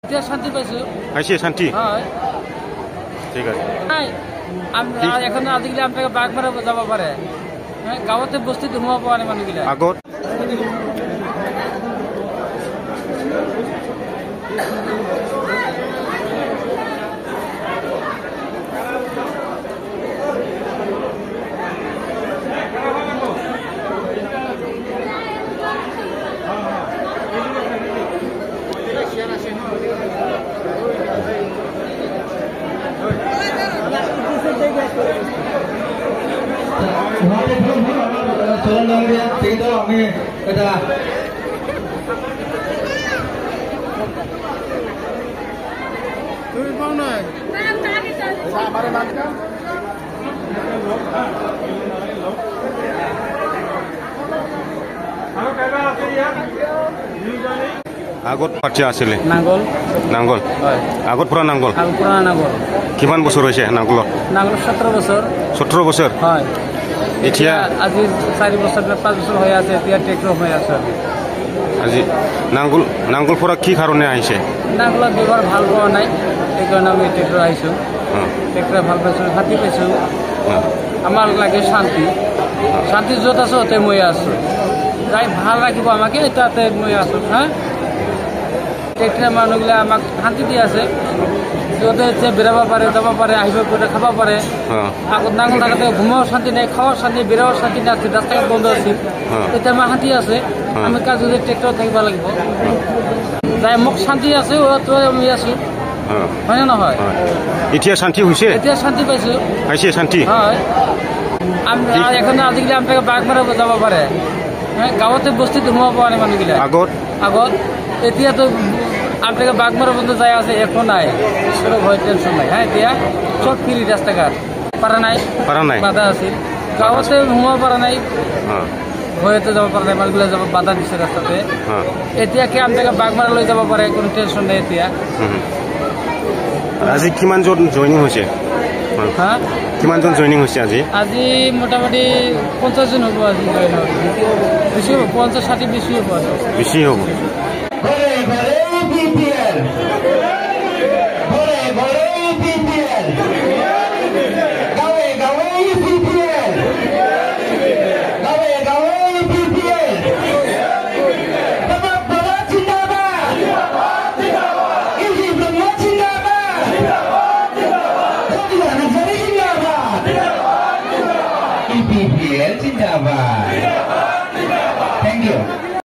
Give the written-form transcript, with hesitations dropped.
এতিয়া শান্তি পাইছো পাইছে শান্তি হয় ঠিক আছে নাই আমৰা এখন আজিকালি আপনাকে বাঘ মাৰা যাব পাৰে গাঁৱতে বস্তিত সোমাব পৰা নাই মানুহগিলা আগত আগত পাৰ্টি আছিলে নাঙ্গল নাঙ্গল হয় আগত পুৰা নাঙ্গল পুৰণা নাঙ্গল কিমান বছৰ হৈছে নাঙ্গলত নাঙ্গল 17 বছৰ 17 বছৰ হয় এতিয়া আজি 4 বছৰ 5 বছৰ হৈ আছে এতিয়া ট্ৰেক্টৰ হৈ আছে আজি নাঙ্গল পৰা কি কাৰণে আহিছে নাঙ্গলত ব্যৱহাৰ ভাল পোৱা নাই এইকাৰণে আমি ট্ৰেক্টৰ আহিছোঁ ট্ৰেক্টৰ ভাল পাইছোঁ হাতী পাইছোঁ আমাৰ লাগে শান্তি শান্তি য'ত আছোঁ তাতে মই আছোঁ যাই ভাল ৰাখিব আমাকে তাতে মই আছোঁ হা ট্ৰেক্টৰে মানুহগিলা আমাক শান্তি দি আছে য'তে বেৰাব পাৰে যাব পাৰে আহিব পাৰে খাব পাৰে আগত নাঙ্গল থাকোঁতে ঘুমাও শান্তি নাই খাওয়াৰ শান্তি বেৰাবৰ শান্তি নাছিল ৰাস্তা বন্ধ আছিল এতিয়া আমাৰ শান্তি আছে আমি কাজ যদি ট্ৰেক্টৰ থাকিব লাগিব যাই মোক শান্তি আছে আমি আছোঁ হয় নে নহয় এতিয়া শান্তি হৈছে এতিয়া শান্তি পাইছোঁ পাইছে শান্তি হয় আমরা এখন আজিকালি আপনাকে বাঘ মারা যাব পারে গাঁৱতে বস্তিত সোমাব পৰা নাই মানুহগিলা আগত এতিয়াতো আপনাকে বাঘ মারা বন্ধ যায় আছে একো নাই সব ভয় টেনশন নাই হ্যাঁ এতিয়া সব ফ্রি রাস্তাঘাট পারা নাই বাধা আছিল গাঁৱতে সোমাব পৰা নাই ভয়তে যাব পৰা নাই মানুহগিলা যাব বাধা দিছে ৰাস্তাতে এতিয়া কি আপনাকে বাঘ মাৰা লৈ যাব পাৰে কোনো টেনশন নাই এতিয়া আজি কিমানজন জইনিং হৈছে হা কিমানজন জইনিং হৈছে আজি মোটামুটি 50 জন হ'ব আজি জইন বেছি হ'ব 50 60 বেছি হ'ব